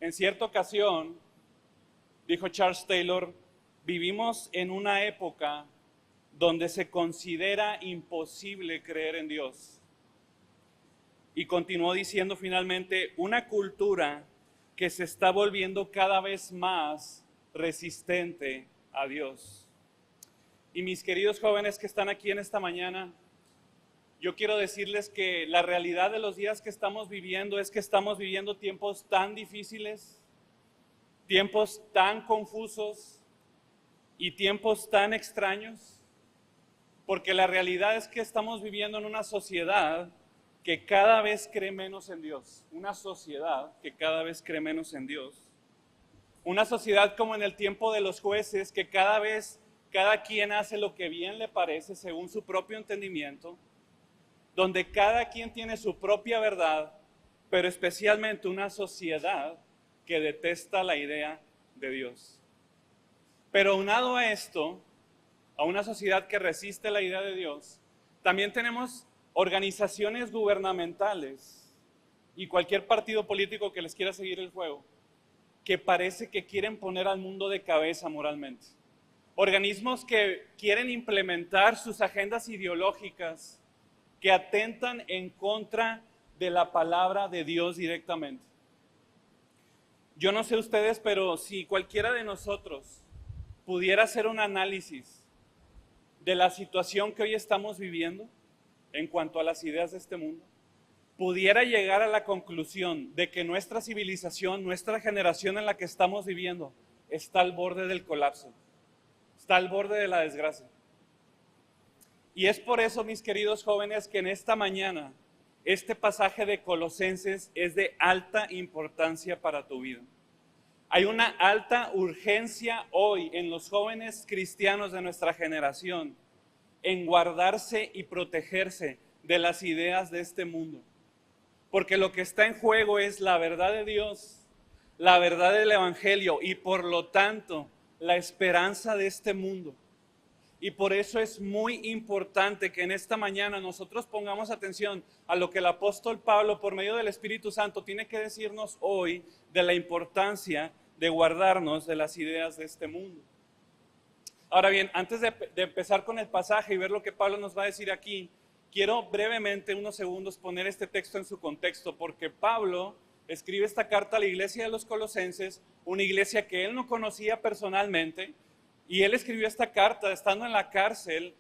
En cierta ocasión, dijo Charles Taylor, vivimos en una época donde se considera imposible creer en Dios. Y continuó diciendo finalmente, una cultura que se está volviendo cada vez más resistente a Dios. Y mis queridos jóvenes que están aquí en esta mañana, yo quiero decirles que la realidad de los días que estamos viviendo es que estamos viviendo tiempos tan difíciles, tiempos tan confusos y tiempos tan extraños, porque la realidad es que estamos viviendo en una sociedad que cada vez cree menos en Dios, una sociedad que cada vez cree menos en Dios, una sociedad como en el tiempo de los jueces, que cada quien hace lo que bien le parece según su propio entendimiento, donde cada quien tiene su propia verdad, pero especialmente una sociedad que detesta la idea de Dios. Pero aunado a esto, a una sociedad que resiste la idea de Dios, también tenemos organizaciones gubernamentales y cualquier partido político que les quiera seguir el juego, que parece que quieren poner al mundo de cabeza moralmente. Organismos que quieren implementar sus agendas ideológicas que atentan en contra de la palabra de Dios directamente. Yo no sé ustedes, pero si cualquiera de nosotros pudiera hacer un análisis de la situación que hoy estamos viviendo en cuanto a las ideas de este mundo, pudiera llegar a la conclusión de que nuestra civilización, nuestra generación en la que estamos viviendo, está al borde del colapso, está al borde de la desgracia. Y es por eso, mis queridos jóvenes, que en esta mañana este pasaje de Colosenses es de alta importancia para tu vida. Hay una alta urgencia hoy en los jóvenes cristianos de nuestra generación en guardarse y protegerse de las ideas de este mundo. Porque lo que está en juego es la verdad de Dios, la verdad del Evangelio y por lo tanto la esperanza de este mundo. Y por eso es muy importante que en esta mañana nosotros pongamos atención a lo que el apóstol Pablo, por medio del Espíritu Santo, tiene que decirnos hoy de la importancia de guardarnos de las ideas de este mundo. Ahora bien, antes de empezar con el pasaje y ver lo que Pablo nos va a decir aquí, quiero brevemente, unos segundos, poner este texto en su contexto, porque Pablo escribe esta carta a la iglesia de los Colosenses, una iglesia que él no conocía personalmente, y él escribió esta carta estando en la cárcel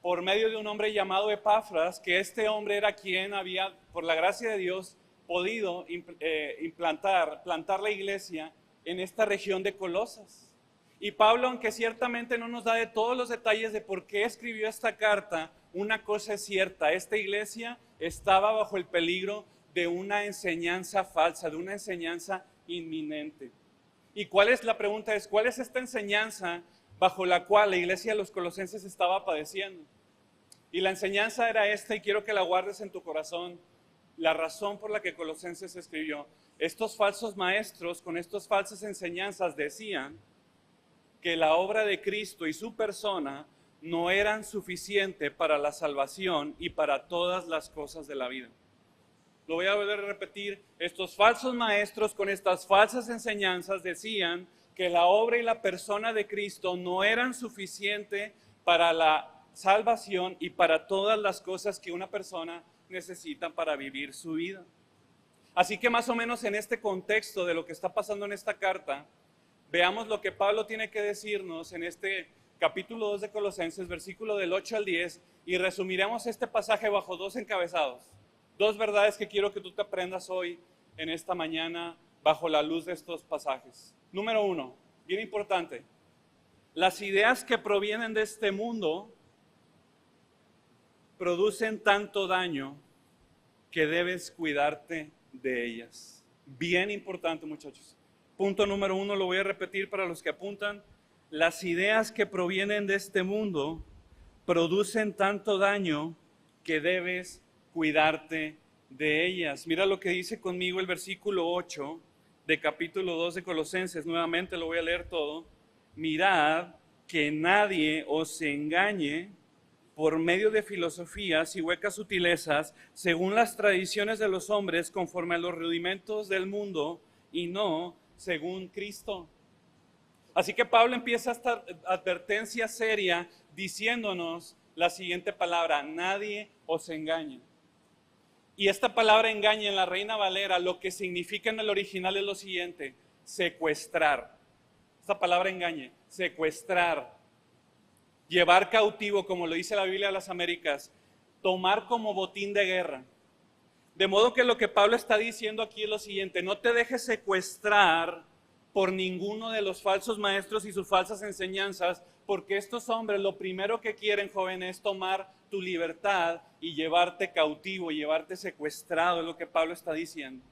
por medio de un hombre llamado Epafras, que este hombre era quien había, por la gracia de Dios, podido plantar la iglesia en esta región de Colosas. Y Pablo, aunque ciertamente no nos da de todos los detalles de por qué escribió esta carta, una cosa es cierta: esta iglesia estaba bajo el peligro de una enseñanza falsa, de una enseñanza inminente. ¿Y cuál es la pregunta? ¿Cuál es esta enseñanza bajo la cual la iglesia de los Colosenses estaba padeciendo? Y la enseñanza era esta, y quiero que la guardes en tu corazón, la razón por la que Colosenses escribió. Estos falsos maestros con estas falsas enseñanzas decían que la obra de Cristo y su persona no eran suficiente para la salvación y para todas las cosas de la vida. Lo voy a volver a repetir: estos falsos maestros con estas falsas enseñanzas decían que la obra y la persona de Cristo no eran suficiente para la salvación y para todas las cosas que una persona necesita para vivir su vida. Así que más o menos en este contexto de lo que está pasando en esta carta, veamos lo que Pablo tiene que decirnos en este capítulo 2 de Colosenses, versículo del 8 al 10, y resumiremos este pasaje bajo dos encabezados. Dos verdades que quiero que tú te aprendas hoy, en esta mañana, bajo la luz de estos pasajes. Número 1, bien importante: las ideas que provienen de este mundo producen tanto daño que debes cuidarte de ellas. Bien importante, muchachos. Punto número 1, lo voy a repetir para los que apuntan: las ideas que provienen de este mundo producen tanto daño que debes cuidarte de ellas. Mira lo que dice conmigo el versículo 8 de capítulo 2 de Colosenses. Nuevamente lo voy a leer todo. Mirad que nadie os engañe por medio de filosofías y huecas sutilezas, según las tradiciones de los hombres, conforme a los rudimentos del mundo, y no según Cristo. Así que Pablo empieza esta advertencia seria diciéndonos la siguiente palabra: nadie os engañe. Y esta palabra engañe en la Reina Valera lo que significa en el original es lo siguiente: secuestrar. Esta palabra engañe, secuestrar, llevar cautivo, como lo dice la Biblia de las Américas, tomar como botín de guerra. De modo que lo que Pablo está diciendo aquí es lo siguiente: no te dejes secuestrar por ninguno de los falsos maestros y sus falsas enseñanzas, porque estos hombres lo primero que quieren, joven, es tomar tu libertad y llevarte cautivo, llevarte secuestrado, es lo que Pablo está diciendo.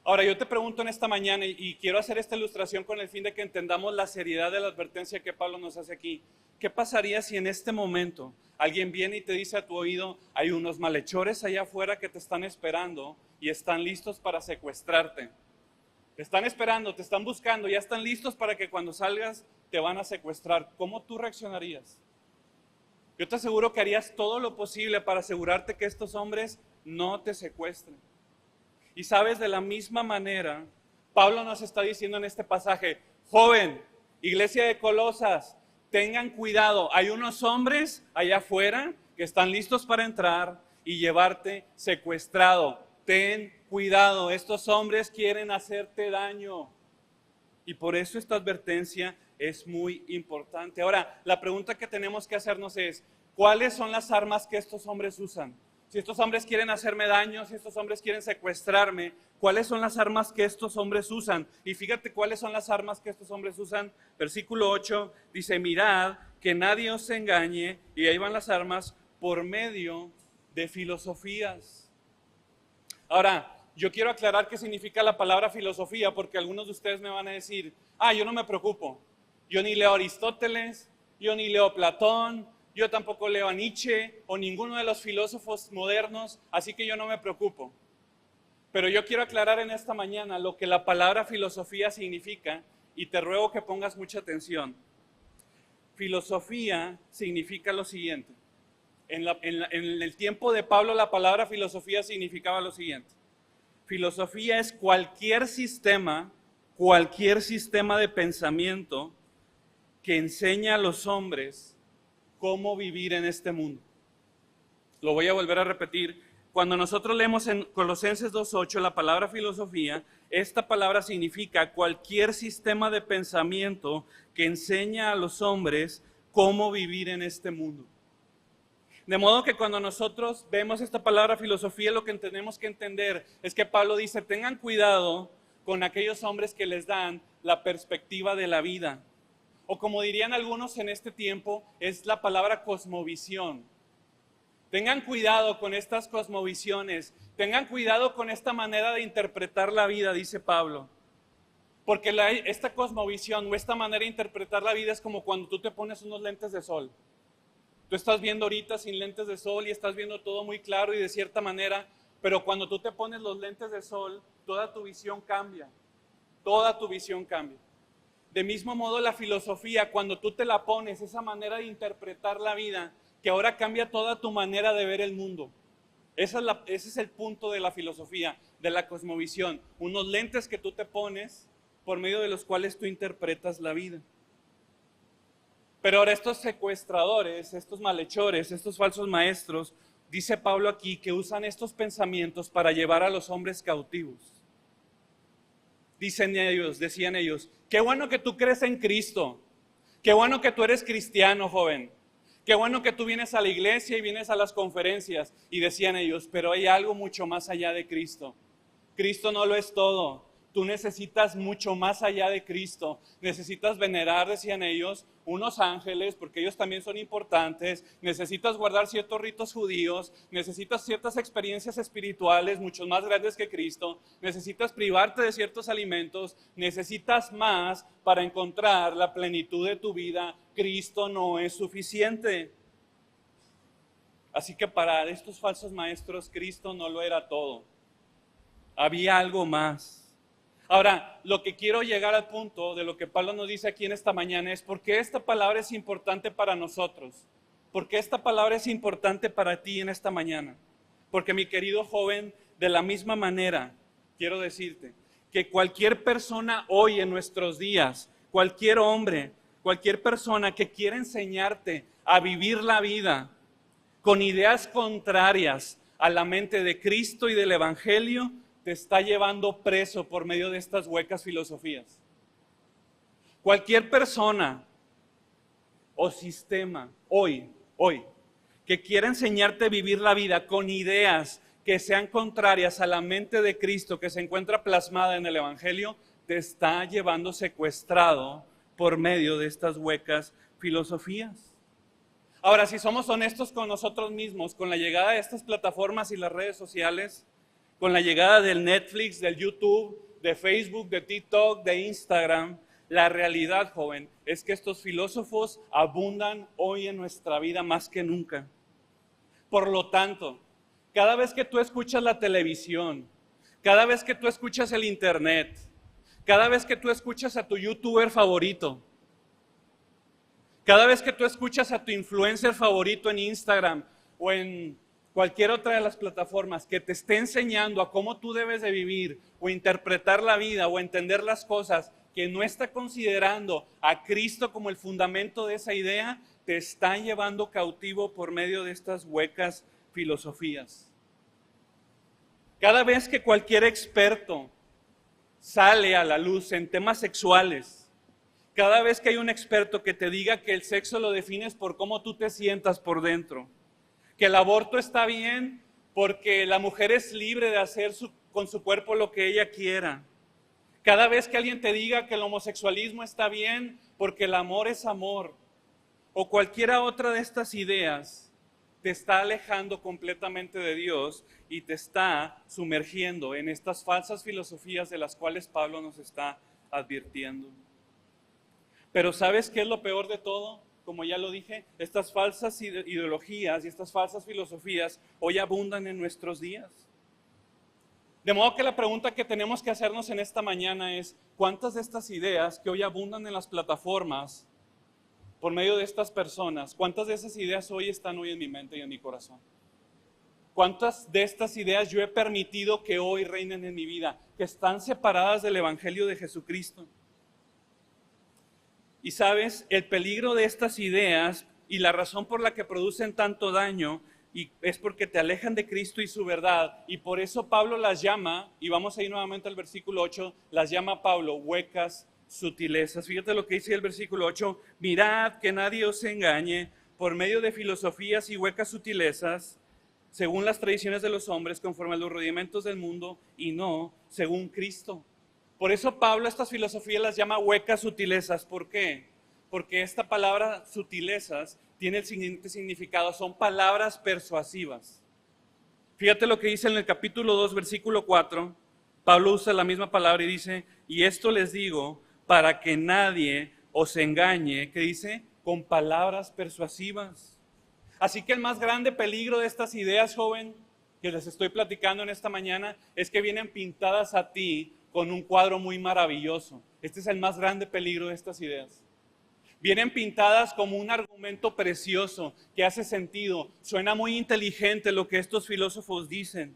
Ahora, yo te pregunto en esta mañana, y quiero hacer esta ilustración con el fin de que entendamos la seriedad de la advertencia que Pablo nos hace aquí. ¿Qué pasaría si en este momento alguien viene y te dice a tu oído: hay unos malhechores allá afuera que te están esperando y están listos para secuestrarte? Te están esperando, te están buscando, ya están listos para que cuando salgas te van a secuestrar. ¿Cómo tú reaccionarías? Yo te aseguro que harías todo lo posible para asegurarte que estos hombres no te secuestren. Y sabes, de la misma manera, Pablo nos está diciendo en este pasaje: joven, iglesia de Colosas, tengan cuidado, hay unos hombres allá afuera que están listos para entrar y llevarte secuestrado. Ten cuidado, estos hombres quieren hacerte daño. Y por eso esta advertencia es muy importante. Ahora, la pregunta que tenemos que hacernos es: ¿cuáles son las armas que estos hombres usan? Si estos hombres quieren hacerme daño, si estos hombres quieren secuestrarme, ¿cuáles son las armas que estos hombres usan? Y fíjate cuáles son las armas que estos hombres usan. Versículo 8 dice: mirad que nadie os engañe, y ahí van las armas, por medio de filosofías. Ahora, yo quiero aclarar qué significa la palabra filosofía, porque algunos de ustedes me van a decir: yo no me preocupo, yo ni leo Aristóteles, yo ni leo Platón, yo tampoco leo a Nietzsche o ninguno de los filósofos modernos, así que yo no me preocupo. Pero yo quiero aclarar en esta mañana lo que la palabra filosofía significa, y te ruego que pongas mucha atención. Filosofía significa lo siguiente. En el tiempo de Pablo, la palabra filosofía significaba lo siguiente: filosofía es cualquier sistema de pensamiento que enseña a los hombres cómo vivir en este mundo. Lo voy a volver a repetir. Cuando nosotros leemos en Colosenses 2:8 la palabra filosofía, esta palabra significa cualquier sistema de pensamiento que enseña a los hombres cómo vivir en este mundo. De modo que cuando nosotros vemos esta palabra filosofía, lo que tenemos que entender es que Pablo dice: tengan cuidado con aquellos hombres que les dan la perspectiva de la vida. O como dirían algunos en este tiempo, es la palabra cosmovisión. Tengan cuidado con estas cosmovisiones, tengan cuidado con esta manera de interpretar la vida, dice Pablo. Porque esta cosmovisión o esta manera de interpretar la vida es como cuando tú te pones unos lentes de sol. Tú estás viendo ahorita sin lentes de sol y estás viendo todo muy claro y de cierta manera, pero cuando tú te pones los lentes de sol, toda tu visión cambia. Toda tu visión cambia. De mismo modo, la filosofía, cuando tú te la pones, esa manera de interpretar la vida, que ahora cambia toda tu manera de ver el mundo. Ese es el punto de la filosofía, de la cosmovisión. Unos lentes que tú te pones por medio de los cuales tú interpretas la vida. Pero ahora estos secuestradores, estos malhechores, estos falsos maestros, dice Pablo aquí que usan estos pensamientos para llevar a los hombres cautivos. Decían ellos, qué bueno que tú crees en Cristo, qué bueno que tú eres cristiano, joven, qué bueno que tú vienes a la iglesia y vienes a las conferencias. Y decían ellos, pero hay algo mucho más allá de Cristo. Cristo no lo es todo. Tú necesitas mucho más allá de Cristo. Necesitas venerar, decían ellos, unos ángeles, porque ellos también son importantes. Necesitas guardar ciertos ritos judíos. Necesitas ciertas experiencias espirituales, mucho más grandes que Cristo. Necesitas privarte de ciertos alimentos. Necesitas más para encontrar la plenitud de tu vida. Cristo no es suficiente. Así que para estos falsos maestros, Cristo no lo era todo. Había algo más. Ahora, lo que quiero llegar al punto de lo que Pablo nos dice aquí en esta mañana es por qué esta palabra es importante para nosotros. ¿Por qué esta palabra es importante para ti en esta mañana? Porque mi querido joven, de la misma manera, quiero decirte que cualquier persona hoy en nuestros días, cualquier hombre, cualquier persona que quiera enseñarte a vivir la vida con ideas contrarias a la mente de Cristo y del Evangelio, te está llevando preso por medio de estas huecas filosofías. Cualquier persona o sistema hoy, que quiera enseñarte a vivir la vida con ideas que sean contrarias a la mente de Cristo que se encuentra plasmada en el Evangelio, te está llevando secuestrado por medio de estas huecas filosofías. Ahora, si somos honestos con nosotros mismos, con la llegada de estas plataformas y las redes sociales, con la llegada del Netflix, del YouTube, de Facebook, de TikTok, de Instagram, la realidad, joven, es que estos filósofos abundan hoy en nuestra vida más que nunca. Por lo tanto, cada vez que tú escuchas la televisión, cada vez que tú escuchas el internet, cada vez que tú escuchas a tu youtuber favorito, cada vez que tú escuchas a tu influencer favorito en Instagram o en cualquier otra de las plataformas que te esté enseñando a cómo tú debes de vivir o interpretar la vida o entender las cosas, que no está considerando a Cristo como el fundamento de esa idea, te está llevando cautivo por medio de estas huecas filosofías. Cada vez que cualquier experto sale a la luz en temas sexuales, cada vez que hay un experto que te diga que el sexo lo defines por cómo tú te sientas por dentro, que el aborto está bien porque la mujer es libre de hacer con su cuerpo lo que ella quiera, cada vez que alguien te diga que el homosexualismo está bien porque el amor es amor, o cualquiera otra de estas ideas, te está alejando completamente de Dios y te está sumergiendo en estas falsas filosofías de las cuales Pablo nos está advirtiendo. Pero ¿sabes qué es lo peor de todo? Como ya lo dije, estas falsas ideologías y estas falsas filosofías hoy abundan en nuestros días. De modo que la pregunta que tenemos que hacernos en esta mañana es, ¿cuántas de estas ideas que hoy abundan en las plataformas por medio de estas personas, cuántas de esas ideas hoy están hoy en mi mente y en mi corazón? ¿Cuántas de estas ideas yo he permitido que hoy reinen en mi vida, que están separadas del Evangelio de Jesucristo? Y sabes, el peligro de estas ideas y la razón por la que producen tanto daño es porque te alejan de Cristo y su verdad, y por eso Pablo las llama, y vamos a ir nuevamente al versículo 8, las llama Pablo huecas sutilezas. Fíjate lo que dice el versículo 8, mirad que nadie os engañe por medio de filosofías y huecas sutilezas, según las tradiciones de los hombres, conforme a los rudimentos del mundo, y no según Cristo. Por eso Pablo estas filosofías las llama huecas sutilezas. ¿Por qué? Porque esta palabra sutilezas tiene el siguiente significado, son palabras persuasivas. Fíjate lo que dice en el capítulo 2, versículo 4, Pablo usa la misma palabra y dice, y esto les digo para que nadie os engañe, que dice, con palabras persuasivas. Así que el más grande peligro de estas ideas, joven, que les estoy platicando en esta mañana, es que vienen pintadas a ti con un cuadro muy maravilloso. Este es el más grande peligro de estas ideas. Vienen pintadas como un argumento precioso que hace sentido. Suena muy inteligente lo que estos filósofos dicen.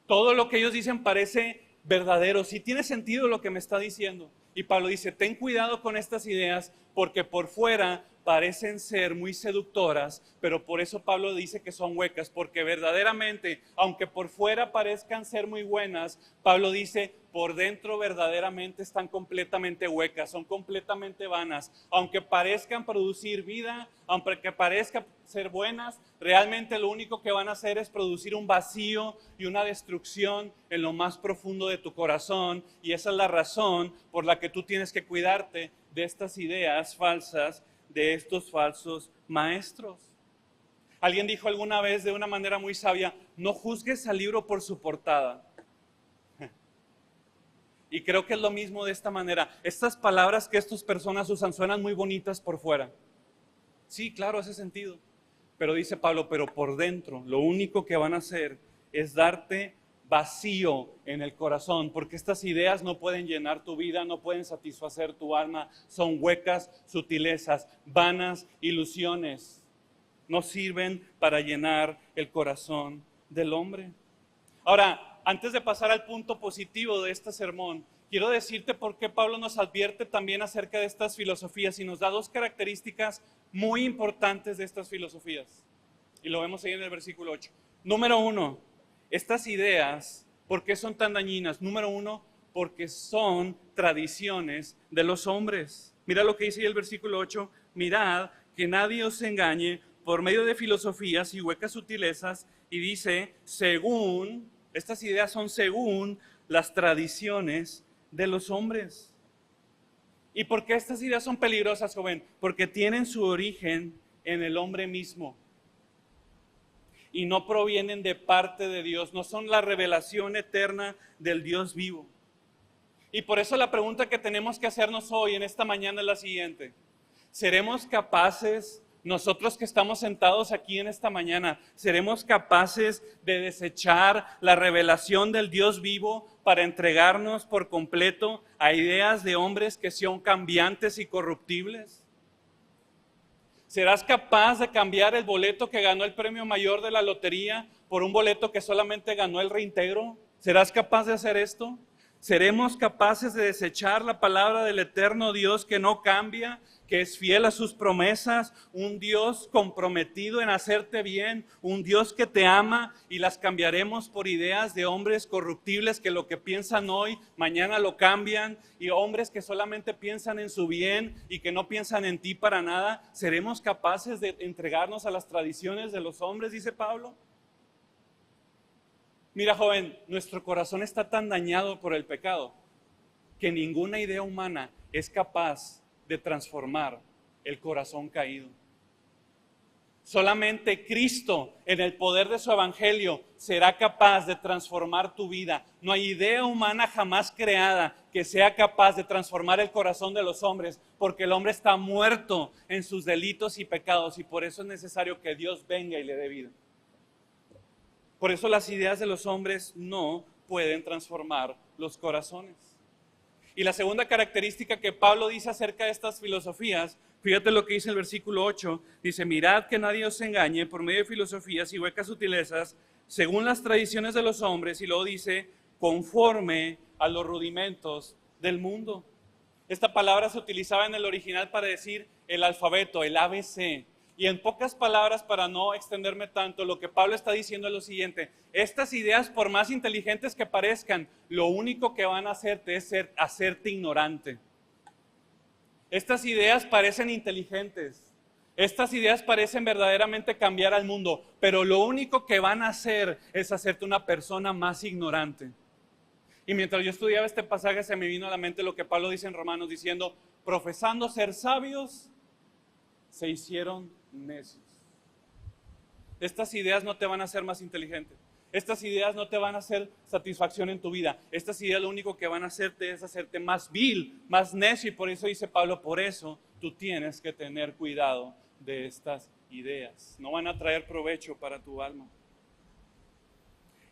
Todo lo que ellos dicen parece verdadero. Sí tiene sentido lo que me está diciendo. Y Pablo dice, ten cuidado con estas ideas porque por fuera parecen ser muy seductoras, pero por eso Pablo dice que son huecas, porque verdaderamente, aunque por fuera parezcan ser muy buenas, Pablo dice, por dentro verdaderamente están completamente huecas, son completamente vanas. Aunque parezcan producir vida, aunque parezcan ser buenas, realmente lo único que van a hacer es producir un vacío y una destrucción en lo más profundo de tu corazón, y esa es la razón por la que tú tienes que cuidarte de estas ideas falsas, de estos falsos maestros. Alguien dijo alguna vez de una manera muy sabia, no juzgues al libro por su portada. Y creo que es lo mismo de esta manera. Estas palabras que estas personas usan suenan muy bonitas por fuera. Sí, claro, hace sentido. Pero dice Pablo, pero por dentro, lo único que van a hacer es darte vacío en el corazón, porque estas ideas no pueden llenar tu vida, no pueden satisfacer tu alma, son huecas sutilezas, vanas ilusiones, no sirven para llenar el corazón del hombre. Ahora, antes de pasar al punto positivo de este sermón, quiero decirte por qué Pablo nos advierte también acerca de estas filosofías y nos da dos características muy importantes de estas filosofías. Y lo vemos ahí en el versículo 8. Número 1, estas ideas, ¿por qué son tan dañinas? Número 1, porque son tradiciones de los hombres. Mira lo que dice ahí el versículo 8, mirad que nadie os engañe por medio de filosofías y huecas sutilezas, y dice, según, estas ideas son según las tradiciones de los hombres. ¿Y por qué estas ideas son peligrosas, joven? Porque tienen su origen en el hombre mismo y no provienen de parte de Dios, no son la revelación eterna del Dios vivo. Y por eso la pregunta que tenemos que hacernos hoy, en esta mañana, es la siguiente. ¿Seremos capaces, nosotros que estamos sentados aquí en esta mañana, seremos capaces de desechar la revelación del Dios vivo para entregarnos por completo a ideas de hombres que son cambiantes y corruptibles? ¿Serás capaz de cambiar el boleto que ganó el premio mayor de la lotería por un boleto que solamente ganó el reintegro? ¿Serás capaz de hacer esto? ¿Seremos capaces de desechar la palabra del eterno Dios que no cambia, que es fiel a sus promesas, un Dios comprometido en hacerte bien, un Dios que te ama, y las cambiaremos por ideas de hombres corruptibles que lo que piensan hoy, mañana lo cambian, y hombres que solamente piensan en su bien y que no piensan en ti para nada? ¿Seremos capaces de entregarnos a las tradiciones de los hombres, dice Pablo? Mira, joven, nuestro corazón está tan dañado por el pecado que ninguna idea humana es capaz de transformar el corazón caído. Solamente Cristo, en el poder de su evangelio, será capaz de transformar tu vida. No hay idea humana jamás creada que sea capaz de transformar el corazón de los hombres, porque el hombre está muerto en sus delitos y pecados, y por eso es necesario que Dios venga y le dé vida. Por eso las ideas de los hombres no pueden transformar los corazones. Y la segunda característica que Pablo dice acerca de estas filosofías, fíjate lo que dice el versículo 8, dice, mirad que nadie os engañe por medio de filosofías y huecas sutilezas, según las tradiciones de los hombres, y luego dice, conforme a los rudimentos del mundo. Esta palabra se utilizaba en el original para decir el alfabeto, el ABC. Y en pocas palabras, para no extenderme tanto, lo que Pablo está diciendo es lo siguiente: estas ideas, por más inteligentes que parezcan, lo único que van a hacerte es hacerte ignorante. Estas ideas parecen inteligentes, estas ideas parecen verdaderamente cambiar al mundo, pero lo único que van a hacer es hacerte una persona más ignorante. Y mientras yo estudiaba este pasaje, se me vino a la mente lo que Pablo dice en Romanos, diciendo, profesando ser sabios, se hicieron necios. Estas ideas no te van a hacer más inteligente. Estas ideas no te van a hacer satisfacción en tu vida. Estas ideas lo único que van a hacerte es hacerte más vil, más necio. Y por eso dice Pablo, por eso tú tienes que tener cuidado de estas ideas. No van a traer provecho para tu alma.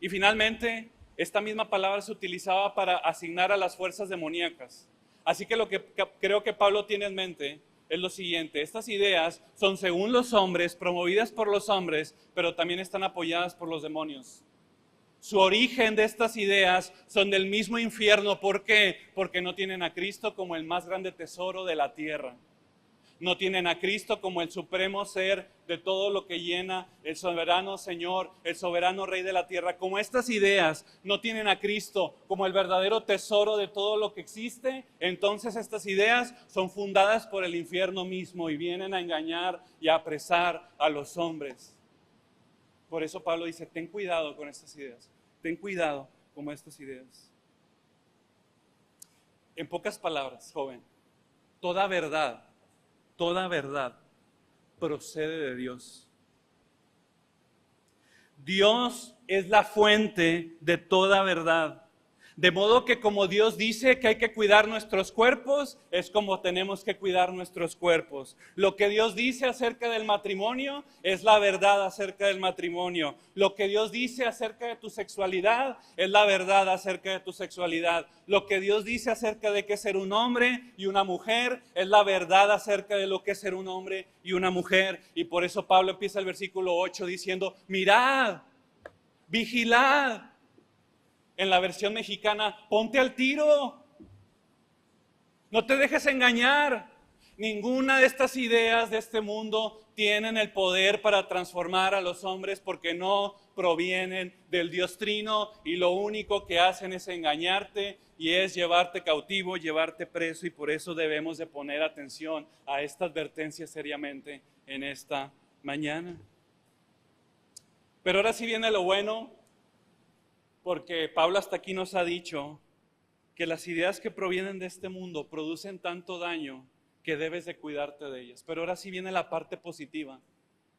Y finalmente, esta misma palabra se utilizaba para asignar a las fuerzas demoníacas. Así que lo que creo que Pablo tiene en mente es lo siguiente: estas ideas son según los hombres, promovidas por los hombres, pero también están apoyadas por los demonios. Su origen de estas ideas son del mismo infierno. ¿Por qué? Porque no tienen a Cristo como el más grande tesoro de la tierra. No tienen a Cristo como el supremo ser de todo lo que llena, el soberano Señor, el soberano Rey de la tierra. Como estas ideas no tienen a Cristo como el verdadero tesoro de todo lo que existe, entonces estas ideas son fundadas por el infierno mismo y vienen a engañar y a apresar a los hombres. Por eso Pablo dice, ten cuidado con estas ideas, ten cuidado con estas ideas. En pocas palabras, joven, toda verdad procede de Dios. Dios es la fuente de toda verdad. De modo que como Dios dice que hay que cuidar nuestros cuerpos, es como tenemos que cuidar nuestros cuerpos. Lo que Dios dice acerca del matrimonio es la verdad acerca del matrimonio. Lo que Dios dice acerca de tu sexualidad es la verdad acerca de tu sexualidad. Lo que Dios dice acerca de qué es ser un hombre y una mujer es la verdad acerca de lo que es ser un hombre y una mujer. Y por eso Pablo empieza el versículo 8 diciendo, mirad, vigilad. En la versión mexicana, ponte al tiro. No te dejes engañar. Ninguna de estas ideas de este mundo tienen el poder para transformar a los hombres porque no provienen del Dios Trino y lo único que hacen es engañarte y es llevarte cautivo, llevarte preso, y por eso debemos de poner atención a esta advertencia seriamente en esta mañana. Pero ahora sí viene lo bueno, porque Pablo hasta aquí nos ha dicho que las ideas que provienen de este mundo producen tanto daño que debes de cuidarte de ellas. Pero ahora sí viene la parte positiva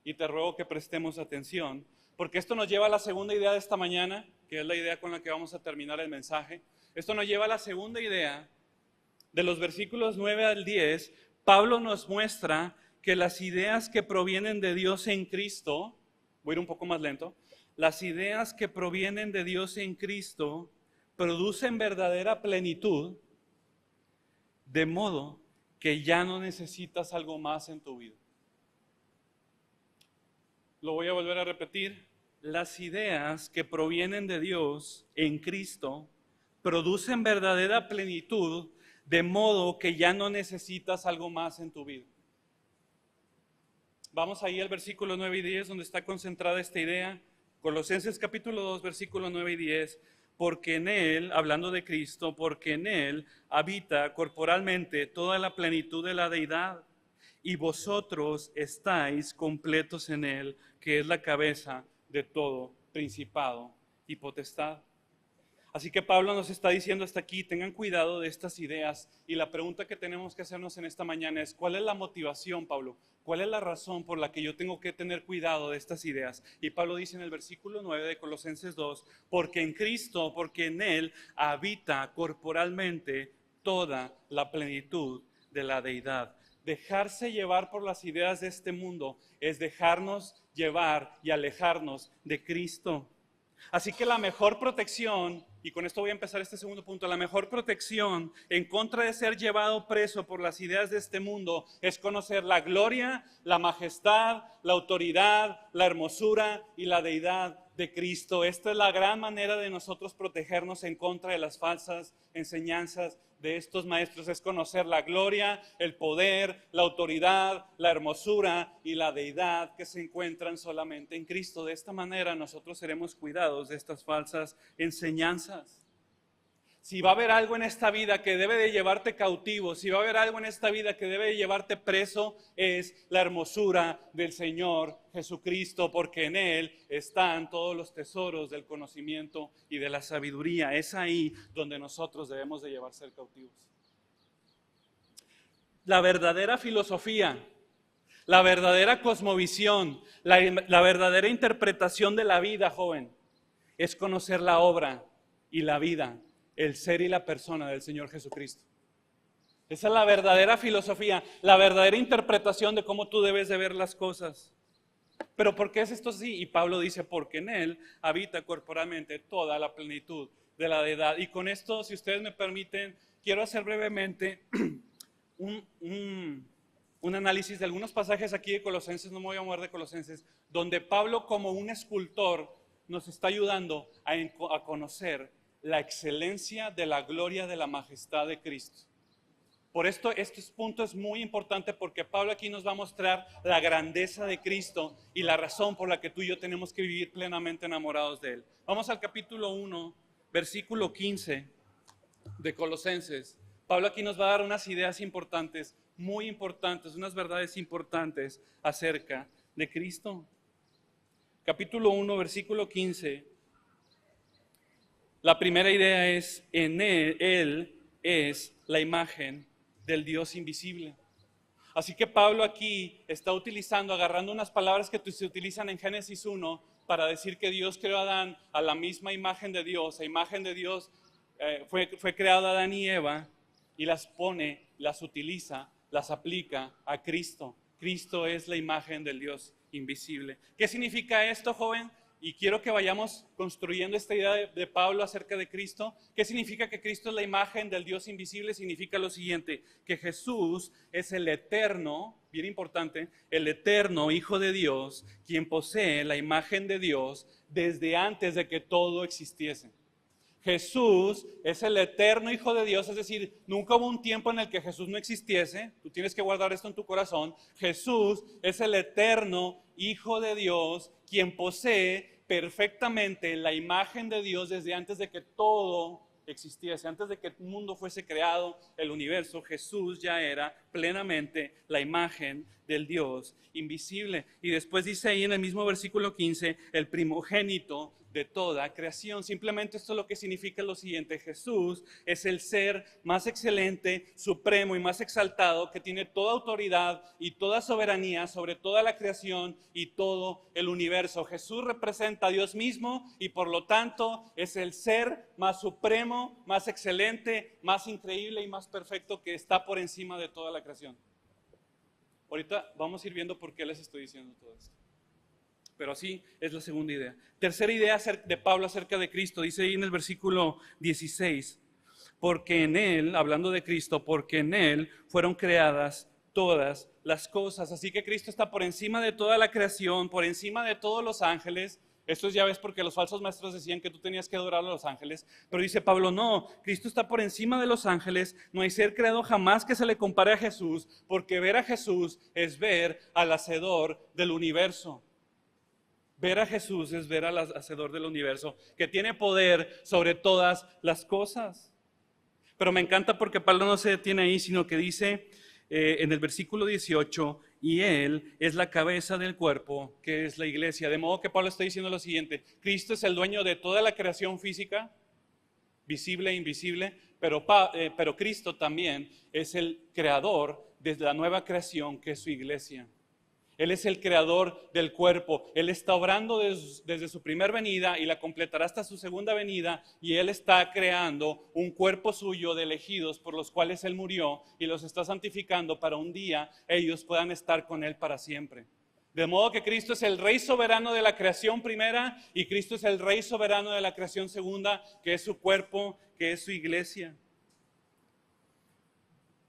y te ruego que prestemos atención, porque esto nos lleva a la segunda idea de esta mañana, que es la idea con la que vamos a terminar el mensaje. Esto nos lleva a la segunda idea. De los versículos 9 al 10, Pablo nos muestra que las ideas que provienen de Dios en Cristo, voy a ir un poco más lento, las ideas que provienen de Dios en Cristo producen verdadera plenitud, de modo que ya no necesitas algo más en tu vida. Lo voy a volver a repetir. Las ideas que provienen de Dios en Cristo producen verdadera plenitud, de modo que ya no necesitas algo más en tu vida. Vamos ahí al versículo 9 y 10, donde está concentrada esta idea. Colosenses capítulo 2, versículo 9 y 10. Porque en Él, hablando de Cristo, porque en Él habita corporalmente toda la plenitud de la deidad, y vosotros estáis completos en Él, que es la cabeza de todo principado y potestad. Así que Pablo nos está diciendo hasta aquí, tengan cuidado de estas ideas, y la pregunta que tenemos que hacernos en esta mañana es, ¿cuál es la motivación, Pablo? ¿Cuál es la razón por la que yo tengo que tener cuidado de estas ideas? Y Pablo dice en el versículo 9 de Colosenses 2, porque en Cristo, porque en Él habita corporalmente toda la plenitud de la deidad. Dejarse llevar por las ideas de este mundo es dejarnos llevar y alejarnos de Cristo. Así que la mejor protección, y con esto voy a empezar este segundo punto, la mejor protección en contra de ser llevado preso por las ideas de este mundo es conocer la gloria, la majestad, la autoridad, la hermosura y la deidad de Cristo. Esta es la gran manera de nosotros protegernos en contra de las falsas enseñanzas de estos maestros, es conocer la gloria, el poder, la autoridad, la hermosura y la deidad que se encuentran solamente en Cristo. De esta manera nosotros seremos cuidados de estas falsas enseñanzas. Si va a haber algo en esta vida que debe de llevarte cautivo, si va a haber algo en esta vida que debe de llevarte preso, es la hermosura del Señor Jesucristo, porque en Él están todos los tesoros del conocimiento y de la sabiduría. Es ahí donde nosotros debemos de llevar ser cautivos. La verdadera filosofía, la verdadera cosmovisión, la verdadera interpretación de la vida, joven, es conocer la obra y la vida, el ser y la persona del Señor Jesucristo. Esa es la verdadera filosofía, la verdadera interpretación de cómo tú debes de ver las cosas. Pero ¿por qué es esto así? Y Pablo dice, porque en Él habita corporalmente toda la plenitud de la deidad. Y con esto, si ustedes me permiten, quiero hacer brevemente un análisis de algunos pasajes aquí de Colosenses, no me voy a mover de Colosenses, donde Pablo como un escultor nos está ayudando a conocer la excelencia de la gloria de la majestad de Cristo. Por esto, este punto es muy importante porque Pablo aquí nos va a mostrar la grandeza de Cristo y la razón por la que tú y yo tenemos que vivir plenamente enamorados de Él. Vamos al capítulo 1, versículo 15 de Colosenses. Pablo aquí nos va a dar unas ideas importantes, muy importantes, unas verdades importantes acerca de Cristo. Capítulo 1, versículo 15. La primera idea es, en Él es la imagen del Dios invisible. Así que Pablo aquí está agarrando unas palabras que se utilizan en Génesis 1 para decir que Dios creó a Adán a la misma imagen de Dios. La imagen de Dios fue creada Adán y Eva, y las pone, las utiliza, las aplica a Cristo. Cristo es la imagen del Dios invisible. ¿Qué significa esto, joven? Y quiero que vayamos construyendo esta idea de Pablo acerca de Cristo. ¿Qué significa que Cristo es la imagen del Dios invisible? Significa lo siguiente, que Jesús es el eterno, bien importante, el eterno Hijo de Dios, quien posee la imagen de Dios desde antes de que todo existiese. Jesús es el eterno Hijo de Dios, es decir, nunca hubo un tiempo en el que Jesús no existiese. Tú tienes que guardar esto en tu corazón. Jesús es el eterno Hijo de Dios, quien posee perfectamente la imagen de Dios desde antes de que todo existiese, antes de que el mundo fuese creado, el universo. Jesús ya era plenamente la imagen del Dios invisible. Y después dice ahí en el mismo versículo 15, el primogénito de toda creación. Simplemente esto lo que significa es lo siguiente: Jesús es el ser más excelente, supremo y más exaltado, que tiene toda autoridad y toda soberanía sobre toda la creación y todo el universo. Jesús representa a Dios mismo y por lo tanto es el ser más supremo, más excelente, más increíble y más perfecto, que está por encima de toda la creación. Ahorita vamos a ir viendo por qué les estoy diciendo todo esto. Pero así es la segunda idea. Tercera idea de Pablo acerca de Cristo, dice ahí en el versículo 16, porque en Él, hablando de Cristo, porque en Él fueron creadas todas las cosas. Así que Cristo está por encima de toda la creación, por encima de todos los ángeles. Esto ya ves porque los falsos maestros decían que tú tenías que adorar a los ángeles, pero dice Pablo, no, Cristo está por encima de los ángeles, no hay ser creado jamás que se le compare a Jesús, porque ver a Jesús es ver al Hacedor del universo. Ver a Jesús es ver al Hacedor del universo, que tiene poder sobre todas las cosas. Pero me encanta porque Pablo no se detiene ahí, sino que dice en el versículo 18, y Él es la cabeza del cuerpo, que es la iglesia. De modo que Pablo está diciendo lo siguiente: Cristo es el dueño de toda la creación física, visible e invisible, pero Cristo también es el creador de la nueva creación, que es su iglesia. Él es el creador del cuerpo. Él está obrando desde su primera venida y la completará hasta su segunda venida, y Él está creando un cuerpo suyo de elegidos por los cuales Él murió, y los está santificando para un día ellos puedan estar con Él para siempre. De modo que Cristo es el Rey soberano de la creación primera y Cristo es el Rey soberano de la creación segunda, que es su cuerpo, que es su iglesia.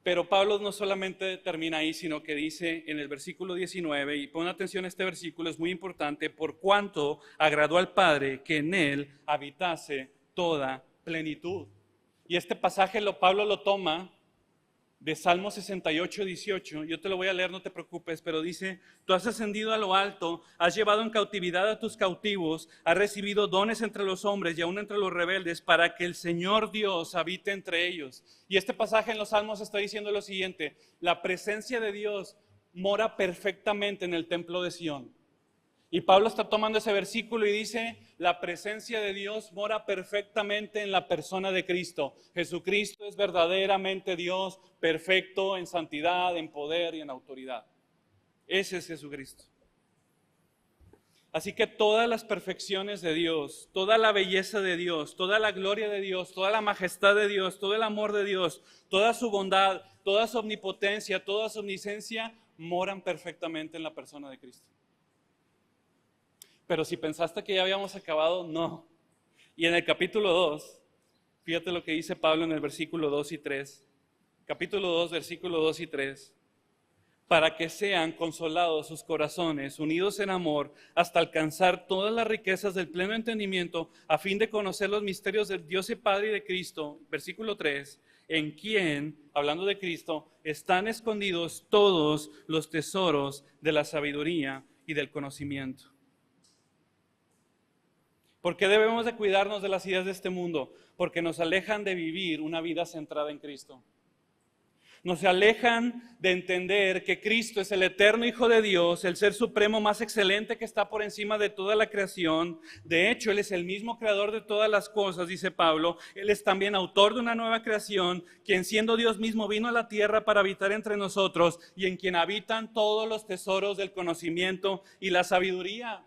Pero Pablo no solamente termina ahí, sino que dice en el versículo 19, y pon atención a este versículo, es muy importante: por cuanto agradó al Padre que en Él habitase toda plenitud. Y este pasaje Pablo lo toma de Salmo 68, 18, yo te lo voy a leer, no te preocupes, pero dice: tú has ascendido a lo alto, has llevado en cautividad a tus cautivos, has recibido dones entre los hombres y aún entre los rebeldes, para que el Señor Dios habite entre ellos. Y este pasaje en los Salmos está diciendo lo siguiente: la presencia de Dios mora perfectamente en el templo de Sión. Y Pablo está tomando ese versículo y dice: la presencia de Dios mora perfectamente en la persona de Cristo. Jesucristo es verdaderamente Dios, perfecto en santidad, en poder y en autoridad. Ese es Jesucristo. Así que todas las perfecciones de Dios, toda la belleza de Dios, toda la gloria de Dios, toda la majestad de Dios, todo el amor de Dios, toda su bondad, toda su omnipotencia, toda su omnisciencia, moran perfectamente en la persona de Cristo. Pero si pensaste que ya habíamos acabado, no. Y en el capítulo 2, fíjate lo que dice Pablo en el versículo 2 y 3. Capítulo 2, versículo 2 y 3. Para que sean consolados sus corazones, unidos en amor, hasta alcanzar todas las riquezas del pleno entendimiento, a fin de conocer los misterios del Dios y Padre y de Cristo. Versículo 3. En quien, hablando de Cristo, están escondidos todos los tesoros de la sabiduría y del conocimiento. ¿Por qué debemos de cuidarnos de las ideas de este mundo? Porque nos alejan de vivir una vida centrada en Cristo. Nos alejan de entender que Cristo es el eterno Hijo de Dios, el ser supremo más excelente que está por encima de toda la creación. De hecho, Él es el mismo creador de todas las cosas, dice Pablo. Él es también autor de una nueva creación, quien siendo Dios mismo vino a la tierra para habitar entre nosotros, y en quien habitan todos los tesoros del conocimiento y la sabiduría.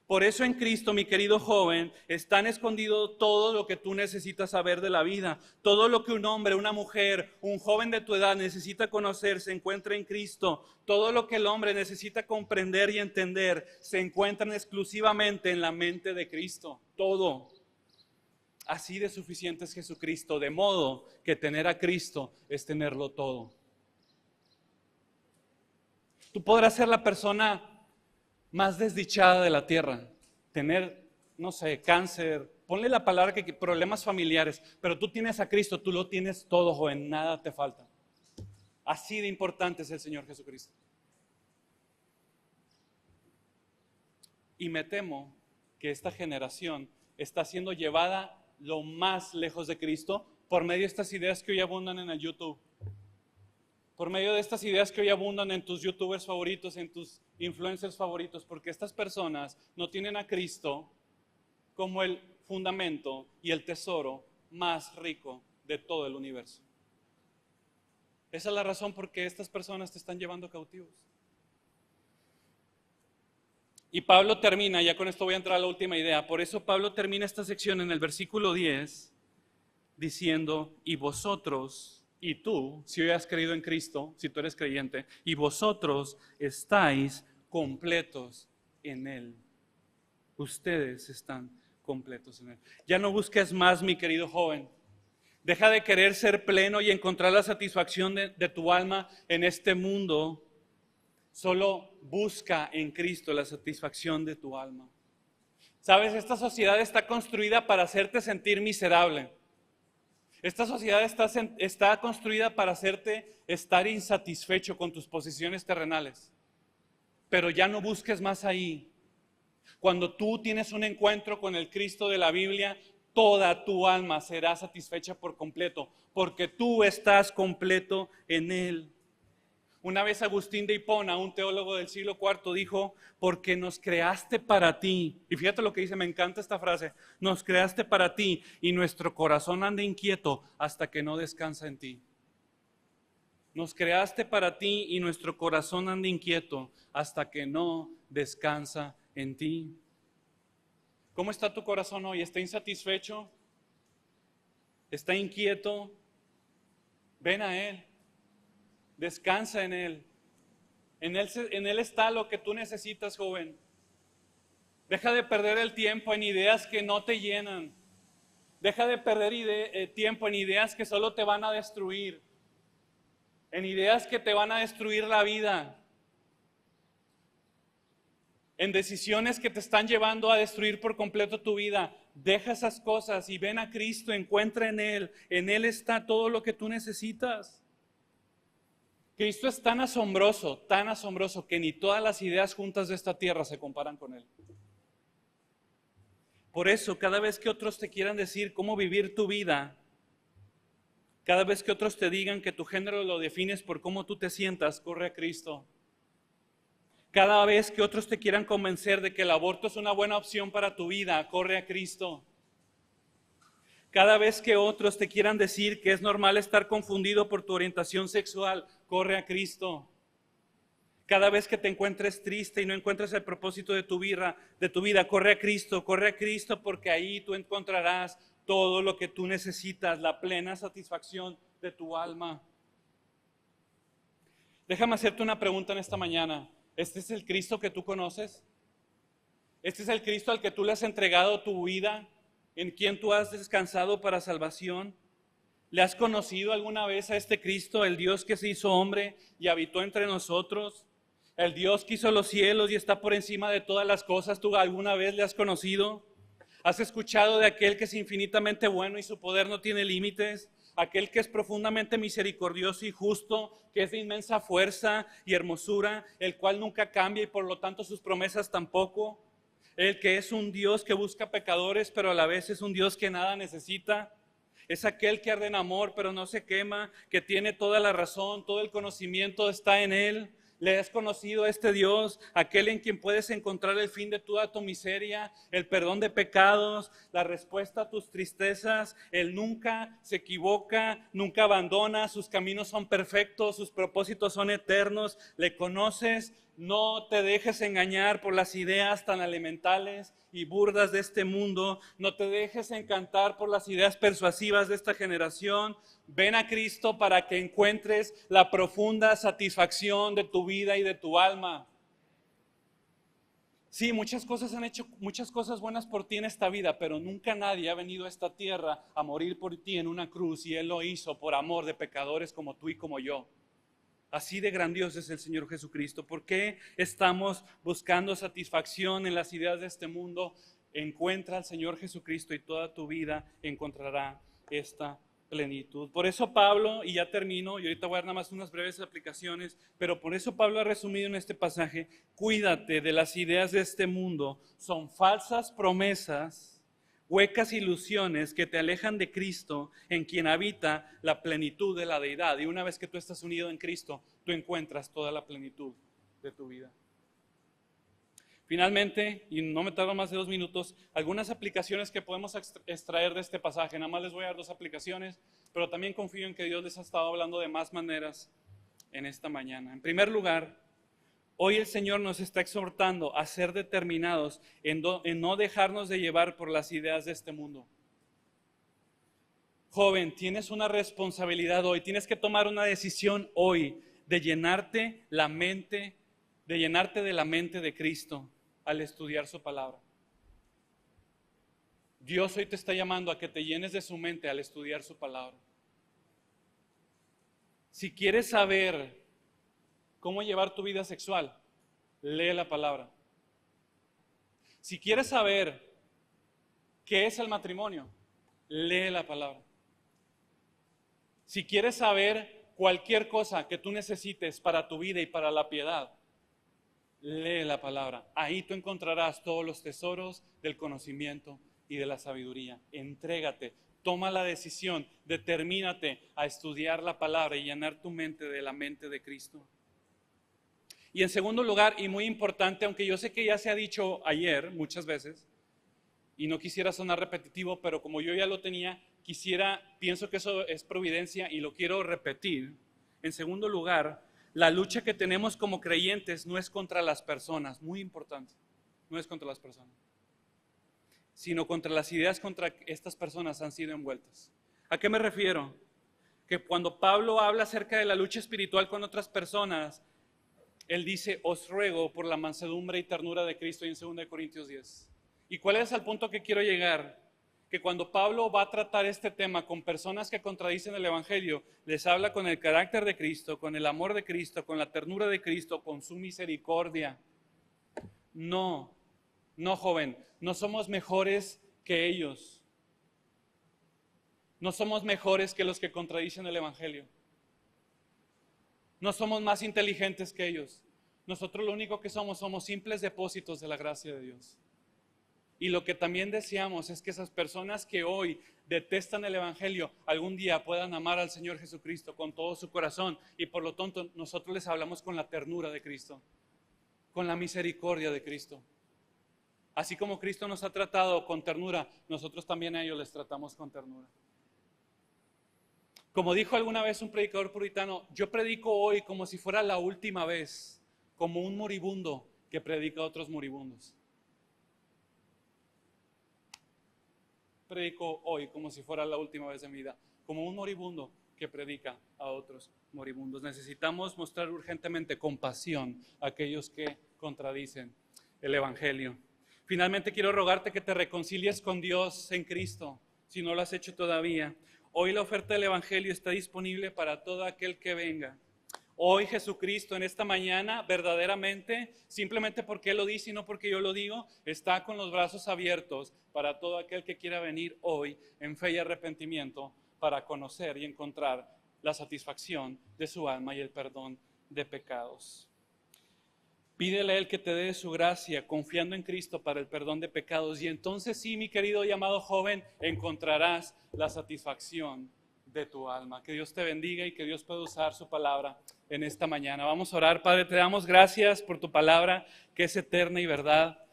Por eso en Cristo, mi querido joven, está escondido todo lo que tú necesitas saber de la vida. Todo lo que un hombre, una mujer, un joven de tu edad necesita conocer se encuentra en Cristo. Todo lo que el hombre necesita comprender y entender se encuentra exclusivamente en la mente de Cristo. Todo. Así de suficiente es Jesucristo, de modo que tener a Cristo es tenerlo todo. Tú podrás ser la persona más desdichada de la tierra, tener, no sé, cáncer, ponle la palabra que problemas familiares, pero tú tienes a Cristo, tú lo tienes todo, joven, nada te falta. Así de importante es el Señor Jesucristo. Y me temo que esta generación está siendo llevada lo más lejos de Cristo por medio de estas ideas que hoy abundan en el YouTube. Por medio de estas ideas que hoy abundan en tus youtubers favoritos, en tus influencers favoritos, porque estas personas no tienen a Cristo como el fundamento y el tesoro más rico de todo el universo. Esa es la razón por qué estas personas te están llevando cautivos. Y Pablo termina, ya con esto voy a entrar a la última idea, por eso Pablo termina esta sección en el versículo 10 diciendo, y vosotros, y tú, si hoy has creído en Cristo, si tú eres creyente, y vosotros estáis completos en Él. Ustedes están completos en Él. Ya no busques más, mi querido joven. Deja de querer ser pleno y encontrar la satisfacción de tu alma en este mundo. Solo busca en Cristo la satisfacción de tu alma. Sabes, esta sociedad está construida para hacerte sentir miserable. Esta sociedad está construida para hacerte estar insatisfecho con tus posiciones terrenales. Pero ya no busques más ahí. Cuando tú tienes un encuentro con el Cristo de la Biblia, toda tu alma será satisfecha por completo, porque tú estás completo en Él. Una vez Agustín de Hipona, un teólogo del siglo IV, dijo, porque nos creaste para ti. Y fíjate lo que dice, me encanta esta frase. Nos creaste para ti y nuestro corazón anda inquieto hasta que no descansa en ti. Nos creaste para ti y nuestro corazón anda inquieto hasta que no descansa en ti. ¿Cómo está tu corazón hoy? ¿Está insatisfecho? ¿Está inquieto? Ven a Él. Descansa en Él. En Él está lo que tú necesitas, joven. Deja de perder el tiempo en ideas que no te llenan. Deja de perder tiempo en ideas que solo te van a destruir. En ideas que te van a destruir la vida. En decisiones que te están llevando a destruir por completo tu vida. Deja esas cosas y ven a Cristo, encuentra en Él. En Él está todo lo que tú necesitas. Cristo es tan asombroso que ni todas las ideas juntas de esta tierra se comparan con Él. Por eso, cada vez que otros te quieran decir cómo vivir tu vida, cada vez que otros te digan que tu género lo defines por cómo tú te sientas, corre a Cristo. Cada vez que otros te quieran convencer de que el aborto es una buena opción para tu vida, corre a Cristo. Cada vez que otros te quieran decir que es normal estar confundido por tu orientación sexual, corre a Cristo. Cada vez que te encuentres triste y no encuentres el propósito de tu vida, corre a Cristo porque ahí tú encontrarás todo lo que tú necesitas, la plena satisfacción de tu alma. Déjame hacerte una pregunta en esta mañana. ¿Este es el Cristo que tú conoces? ¿Este es el Cristo al que tú le has entregado tu vida? ¿En quien tú has descansado para salvación? ¿Le has conocido alguna vez a este Cristo, el Dios que se hizo hombre y habitó entre nosotros? El Dios que hizo los cielos y está por encima de todas las cosas, ¿tú alguna vez le has conocido? ¿Has escuchado de aquel que es infinitamente bueno y su poder no tiene límites? Aquel que es profundamente misericordioso y justo, que es de inmensa fuerza y hermosura, el cual nunca cambia y por lo tanto sus promesas tampoco. El que es un Dios que busca pecadores, pero a la vez es un Dios que nada necesita. Es aquel que arde en amor, pero no se quema, que tiene toda la razón, todo el conocimiento está en Él. ¿Le has conocido a este Dios, aquel en quien puedes encontrar el fin de toda tu miseria, el perdón de pecados, la respuesta a tus tristezas? Él nunca se equivoca, nunca abandona, sus caminos son perfectos, sus propósitos son eternos. ¿Le conoces? No te dejes engañar por las ideas tan elementales y burdas de este mundo. No te dejes encantar por las ideas persuasivas de esta generación. Ven a Cristo para que encuentres la profunda satisfacción de tu vida y de tu alma. Sí, muchas cosas han hecho muchas cosas buenas por ti en esta vida, pero nunca nadie ha venido a esta tierra a morir por ti en una cruz, y Él lo hizo por amor de pecadores como tú y como yo. Así de grandioso es el Señor Jesucristo. ¿Por qué estamos buscando satisfacción en las ideas de este mundo? Encuentra al Señor Jesucristo y toda tu vida encontrará esta plenitud. Por eso Pablo, y ya termino, y ahorita voy a dar nada más unas breves aplicaciones, pero por eso Pablo ha resumido en este pasaje: cuídate de las ideas de este mundo, son falsas promesas, huecas ilusiones que te alejan de Cristo, en quien habita la plenitud de la deidad. Y una vez que tú estás unido en Cristo, tú encuentras toda la plenitud de tu vida. Finalmente, y no me tardo más de 2 minutos, algunas aplicaciones que podemos extraer de este pasaje. Nada más les voy a dar 2 aplicaciones, pero también confío en que Dios les ha estado hablando de más maneras en esta mañana. En primer lugar, hoy el Señor nos está exhortando a ser determinados en no dejarnos de llevar por las ideas de este mundo. Joven, tienes una responsabilidad hoy, tienes que tomar una decisión hoy de llenarte la mente, de llenarte de la mente de Cristo al estudiar su palabra. Dios hoy te está llamando a que te llenes de su mente al estudiar su palabra. Si quieres saber cómo llevar tu vida sexual, lee la palabra. Si quieres saber qué es el matrimonio, lee la palabra. Si quieres saber cualquier cosa que tú necesites para tu vida y para la piedad, lee la palabra. Ahí tú encontrarás todos los tesoros del conocimiento y de la sabiduría. Entrégate, toma la decisión, determínate a estudiar la palabra y llenar tu mente de la mente de Cristo. Y en segundo lugar, y muy importante, aunque yo sé que ya se ha dicho ayer muchas veces, y no quisiera sonar repetitivo, pero como yo ya lo tenía, pienso que eso es providencia y lo quiero repetir. En segundo lugar, la lucha que tenemos como creyentes no es contra las personas, muy importante, no es contra las personas, sino contra las ideas contra que estas personas han sido envueltas. ¿A qué me refiero? Que cuando Pablo habla acerca de la lucha espiritual con otras personas, él dice: os ruego por la mansedumbre y ternura de Cristo, y en 2 Corintios 10. ¿Y cuál es el punto que quiero llegar? Que cuando Pablo va a tratar este tema con personas que contradicen el Evangelio, les habla con el carácter de Cristo, con el amor de Cristo, con la ternura de Cristo, con su misericordia. No, joven, no somos mejores que ellos. No somos mejores que los que contradicen el Evangelio. No somos más inteligentes que ellos. Nosotros lo único que somos simples depósitos de la gracia de Dios. Y lo que también deseamos es que esas personas que hoy detestan el Evangelio algún día puedan amar al Señor Jesucristo con todo su corazón, y por lo tanto nosotros les hablamos con la ternura de Cristo, con la misericordia de Cristo. Así como Cristo nos ha tratado con ternura, nosotros también a ellos les tratamos con ternura. Como dijo alguna vez un predicador puritano: yo predico hoy como si fuera la última vez, como un moribundo que predica a otros moribundos. Predico hoy como si fuera la última vez de mi vida, como un moribundo que predica a otros moribundos. Necesitamos mostrar urgentemente compasión a aquellos que contradicen el Evangelio. Finalmente quiero rogarte que te reconcilies con Dios en Cristo, si no lo has hecho todavía. Hoy la oferta del Evangelio está disponible para todo aquel que venga. Hoy Jesucristo en esta mañana verdaderamente, simplemente porque Él lo dice y no porque yo lo digo, está con los brazos abiertos para todo aquel que quiera venir hoy en fe y arrepentimiento para conocer y encontrar la satisfacción de su alma y el perdón de pecados. Pídele a Él que te dé su gracia confiando en Cristo para el perdón de pecados, y entonces sí, mi querido y amado joven, encontrarás la satisfacción de tu alma. Que Dios te bendiga y que Dios pueda usar su palabra en esta mañana. Vamos a orar. Padre, te damos gracias por tu palabra que es eterna y verdad.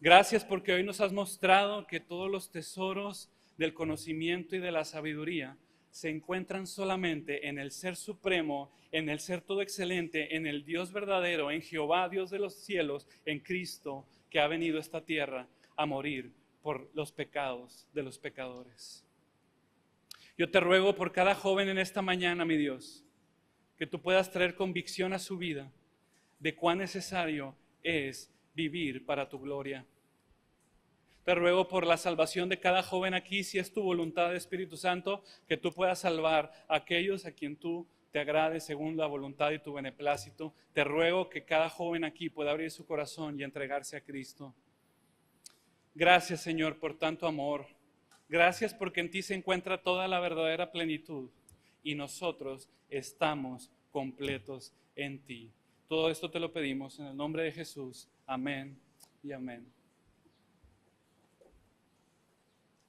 Gracias porque hoy nos has mostrado que todos los tesoros del conocimiento y de la sabiduría se encuentran solamente en el Ser Supremo, en el Ser Todo Excelente, en el Dios verdadero, en Jehová, Dios de los cielos, en Cristo, que ha venido a esta tierra a morir por los pecados de los pecadores. Yo te ruego por cada joven en esta mañana, mi Dios, que tú puedas traer convicción a su vida de cuán necesario es vivir para tu gloria. Te ruego por la salvación de cada joven aquí, si es tu voluntad, Espíritu Santo, que tú puedas salvar a aquellos a quien tú te agrade según la voluntad y tu beneplácito. Te ruego que cada joven aquí pueda abrir su corazón y entregarse a Cristo. Gracias, Señor, por tanto amor. Gracias porque en ti se encuentra toda la verdadera plenitud y nosotros estamos completos en ti. Todo esto te lo pedimos en el nombre de Jesús. Amén y amén.